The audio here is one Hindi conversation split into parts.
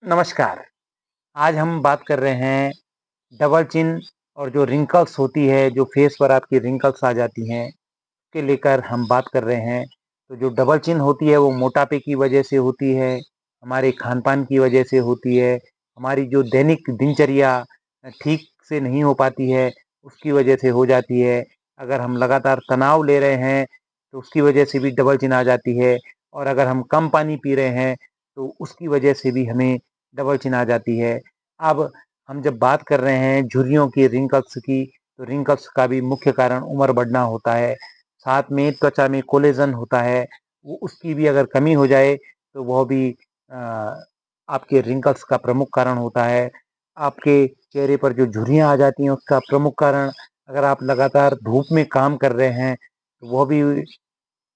नमस्कार। आज हम बात कर रहे हैं डबल चिन और जो रिंकल्स होती है, जो फेस पर आपकी रिंकल्स आ जाती हैं, के लेकर हम बात कर रहे हैं। तो जो डबल चिन होती है वो मोटापे की वजह से होती है, हमारे खान-पान की वजह से होती है, हमारी जो दैनिक दिनचर्या ठीक से नहीं हो पाती है, उसकी वजह से हो जाती है। अगर हम लगातार तनाव ले रहे हैं, तो उसकी वजह से भी डबल चिन आ जाती है और अगर हम कम पानी पी रहे हैं, तो उसकी वजह से भी हमें डबल चिन आ जाती है। अब हम जब बात कर रहे हैं झुर्रियों की, रिंकल्स की, तो रिंकल्स का भी मुख्य कारण उम्र बढ़ना होता है। साथ में त्वचा में कोलेजन होता है, वो उसकी भी अगर कमी हो जाए तो वह भी आपके रिंकल्स का प्रमुख कारण होता है। आपके चेहरे पर जो झुर्रियाँ आ जाती हैं उसका प्रमुख कारण, अगर आप लगातार धूप में काम कर रहे हैं तो वह भी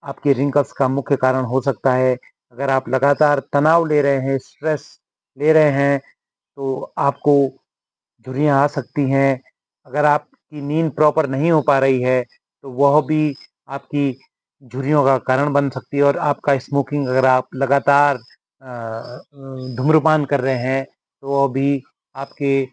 आपके रिंकल्स का मुख्य कारण हो सकता है। अगर आप लगातार तनाव ले रहे हैं, स्ट्रेस ले रहे हैं, तो आपको झुर्रियाँ आ सकती हैं। अगर आपकी नींद प्रॉपर नहीं हो पा रही है, तो वह भी आपकी झुर्रियों का कारण बन सकती है और आपका स्मोकिंग, अगर आप लगातार धूम्रपान कर रहे हैं, तो वह भी आपके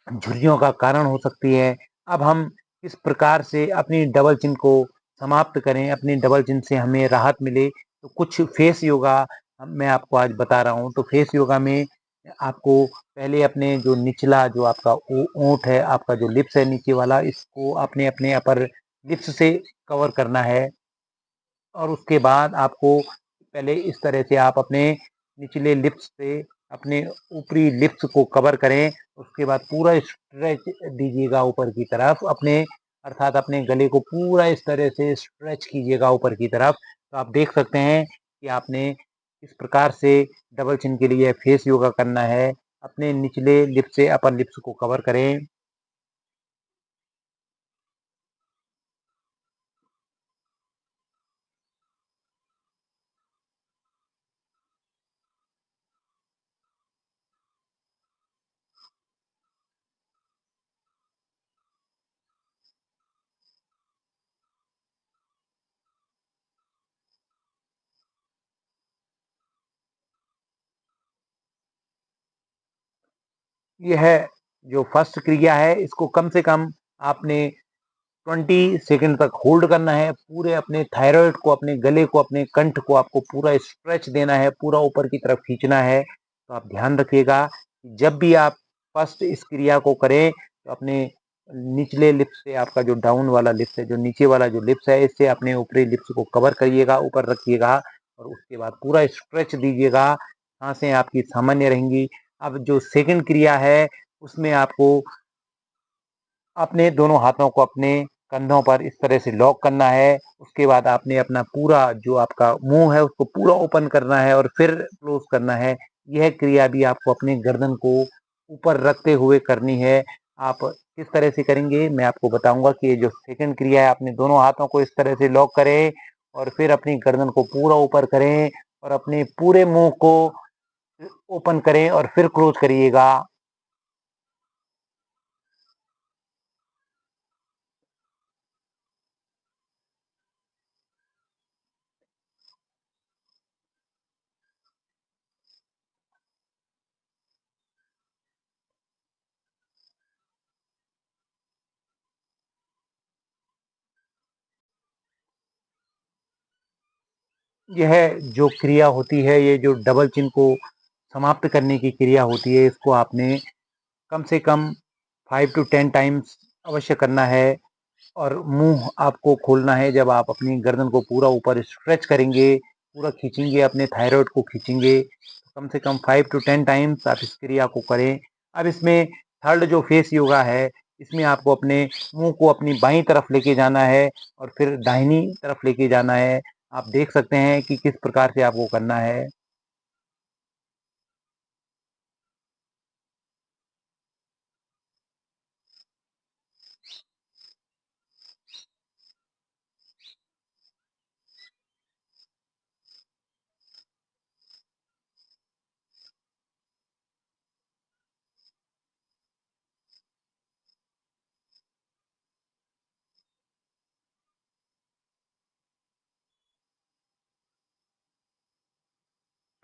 झुर्रियों का कारण हो सकती है। अब हम किस प्रकार से अपनी डबल चिन को समाप्त करें, अपनी डबल चिन से हमें राहत मिले, तो कुछ फेस योगा मैं आपको आज बता रहा हूँ। तो फेस योगा में आपको पहले अपने जो निचला जो आपका ओंठ है, आपका जो लिप्स है नीचे वाला, इसको अपने अपने अपर लिप्स से कवर करना है और उसके बाद आपको पहले इस तरह से आप अपने निचले लिप्स से अपने ऊपरी लिप्स को कवर करें। उसके बाद पूरा स्ट्रेच दीजिएगा ऊपर की तरफ, अपने अर्थात अपने गले को पूरा इस तरह से स्ट्रेच कीजिएगा ऊपर की तरफ। तो आप देख सकते हैं कि आपने इस प्रकार से डबल चिन के लिए फेस योगा करना है। अपने निचले लिप्स से अपर लिप्स को कवर करें। यह जो फर्स्ट क्रिया है, इसको कम से कम आपने 20 सेकंड तक होल्ड करना है। पूरे अपने थायराइड को, अपने गले को, अपने कंठ को आपको पूरा स्ट्रेच देना है, पूरा ऊपर की तरफ खींचना है। तो आप ध्यान रखिएगा, जब भी आप फर्स्ट इस क्रिया को करें, तो अपने निचले लिप्स से, आपका जो डाउन वाला लिप्स है, जो नीचे वाला जो लिप्स है, इससे अपने ऊपरी लिप्स को कवर करिएगा, ऊपर रखिएगा और उसके बाद पूरा स्ट्रेच दीजिएगा। सांसें आपकी सामान्य रहेंगी। अब जो सेकंड क्रिया है, उसमें आपको अपने दोनों हाथों को अपने कंधों पर इस तरह से लॉक करना है। उसके बाद आपने अपना पूरा जो आपका मुंह है उसको पूरा ओपन करना है और फिर क्लोज करना है। यह क्रिया भी आपको अपने गर्दन को ऊपर रखते हुए करनी है। आप किस तरह से करेंगे मैं आपको बताऊंगा कि ये जो सेकंड क्रिया है, अपने दोनों हाथों को इस तरह से लॉक करें और फिर अपनी गर्दन को पूरा ऊपर करें और अपने पूरे मुंह को ओपन करें और फिर क्लोज करिएगा। यह जो क्रिया होती है, ये जो डबल चिन को समाप्त करने की क्रिया होती है, इसको आपने कम से कम 5 टू 10 टाइम्स अवश्य करना है और मुंह आपको खोलना है। जब आप अपनी गर्दन को पूरा ऊपर स्ट्रेच करेंगे, पूरा खींचेंगे, अपने थायराइड को खींचेंगे, तो कम से कम 5 टू 10 टाइम्स आप इस क्रिया को करें। अब इसमें थर्ड जो फेस योगा है, इसमें आपको अपने मुंह को अपनी बाईं तरफ लेके जाना है और फिर दाहिनी तरफ लेके जाना है। आप देख सकते हैं कि किस प्रकार से आपको करना है।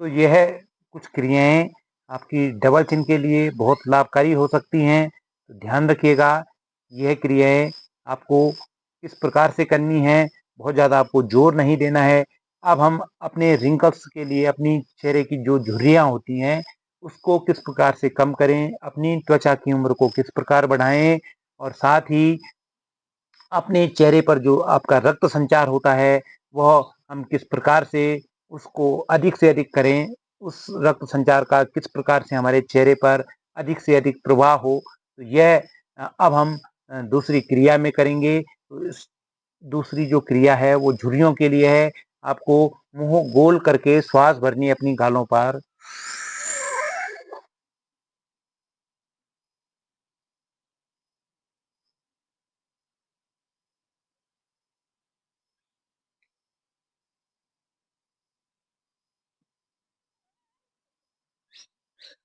तो यह कुछ क्रियाएं आपकी डबल चिन के लिए बहुत लाभकारी हो सकती हैं। तो ध्यान रखिएगा, यह क्रियाएँ आपको किस प्रकार से करनी है, बहुत ज़्यादा आपको जोर नहीं देना है। अब हम अपने रिंकल्स के लिए अपनी चेहरे की जो झुर्रियाँ होती हैं, उसको किस प्रकार से कम करें, अपनी त्वचा की उम्र को किस प्रकार बढ़ाएँ और साथ ही अपने चेहरे पर जो आपका रक्त संचार होता है, वह हम किस प्रकार से उसको अधिक से अधिक करें, उस रक्त संचार का किस प्रकार से हमारे चेहरे पर अधिक से अधिक प्रभाव हो। तो यह अब हम दूसरी क्रिया में करेंगे। तो इस दूसरी जो क्रिया है वो झुर्रियों के लिए है। आपको मुँह गोल करके श्वास भरनी है अपनी गालों पर।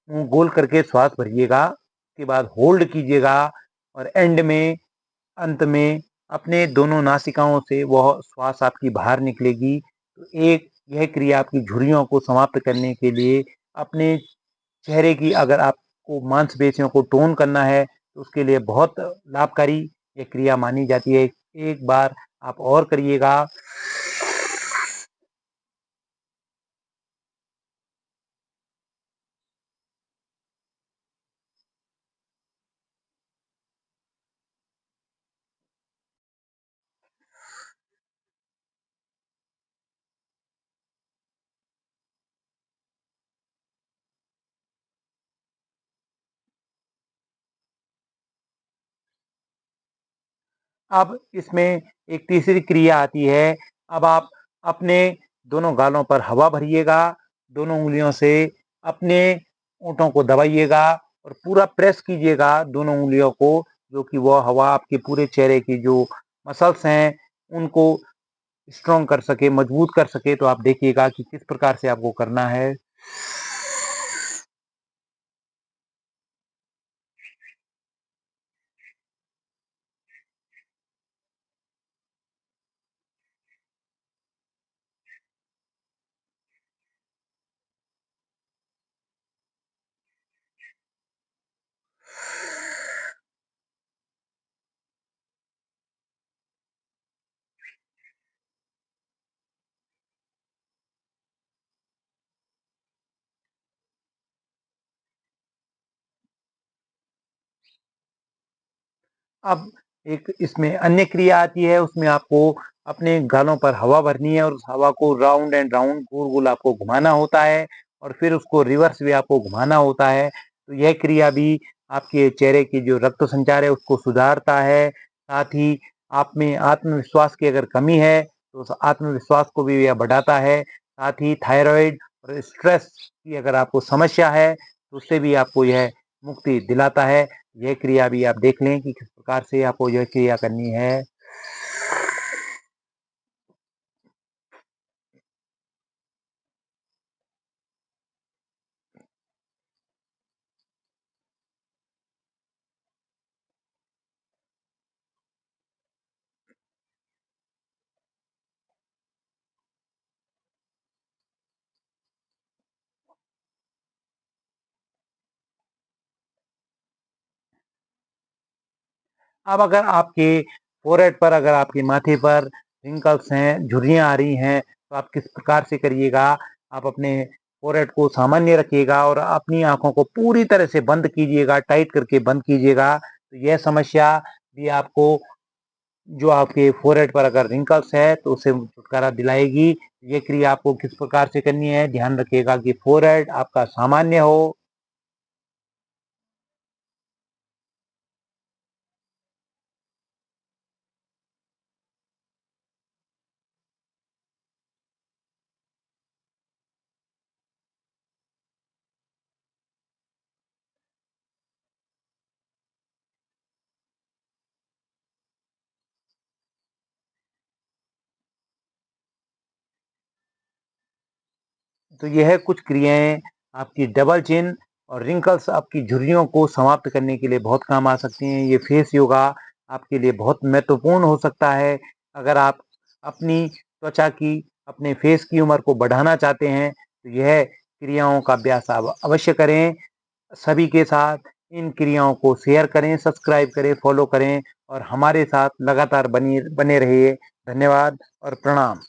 मुँह गोल करके श्वास भरिएगा, उसके बाद होल्ड कीजिएगा और एंड में अंत में अपने दोनों नासिकाओं से वह श्वास आपकी बाहर निकलेगी। तो एक यह क्रिया आपकी झुर्रियों को समाप्त करने के लिए अपने चेहरे की अगर आपको मांसपेशियों को टोन करना है तो उसके लिए बहुत लाभकारी ये क्रिया मानी जाती है। एक बार आप और करिएगा। अब इसमें एक तीसरी क्रिया आती है। अब आप अपने दोनों गालों पर हवा भरिएगा, दोनों उँगलियों से अपने होंठों को दबाइएगा और पूरा प्रेस कीजिएगा दोनों उँगलियों को, जो कि वह हवा आपके पूरे चेहरे की जो मसल्स हैं, उनको स्ट्रॉन्ग कर सके, मजबूत कर सके। तो आप देखिएगा कि किस प्रकार से आपको करना है। अब एक इसमें अन्य क्रिया आती है, उसमें आपको अपने गालों पर हवा भरनी है और उस हवा को राउंड एंड राउंड गोल-गोल आपको घुमाना होता है और फिर उसको रिवर्स भी आपको घुमाना होता है। तो यह क्रिया भी आपके चेहरे की जो रक्त संचार है उसको सुधारता है। साथ ही आप में आत्मविश्वास की अगर कमी है तो उस आत्मविश्वास को भी यह बढ़ाता है। साथ ही थायरॉइड और स्ट्रेस की अगर आपको समस्या है तो उससे भी आपको यह मुक्ति दिलाता है। यह क्रिया भी आप देख लें कि किस प्रकार से आपको यह क्रिया करनी है। अब अगर आपके फ़ोरहेड पर, अगर आपके माथे पर रिंकल्स हैं, झुर्रियाँ आ रही हैं, तो आप किस प्रकार से करिएगा। आप अपने फ़ोरहेड को सामान्य रखिएगा और अपनी आँखों को पूरी तरह से बंद कीजिएगा, टाइट करके बंद कीजिएगा। तो यह समस्या भी आपको, जो आपके फ़ोरहेड पर अगर रिंकल्स है तो उससे छुटकारा दिलाएगी। ये क्रिया आपको किस प्रकार से करनी है, ध्यान रखिएगा कि फ़ोरहेड आपका सामान्य हो। तो यह कुछ क्रियाएँ आपकी डबल चिन और रिंकल्स, आपकी झुर्रियों को समाप्त करने के लिए बहुत काम आ सकती हैं। ये फेस योगा आपके लिए बहुत महत्वपूर्ण हो सकता है। अगर आप अपनी त्वचा की, अपने फेस की उम्र को बढ़ाना चाहते हैं, तो यह क्रियाओं का अभ्यास आप अवश्य करें। सभी के साथ इन क्रियाओं को शेयर करें, सब्सक्राइब करें, फॉलो करें और हमारे साथ लगातार बने रहिए। धन्यवाद और प्रणाम।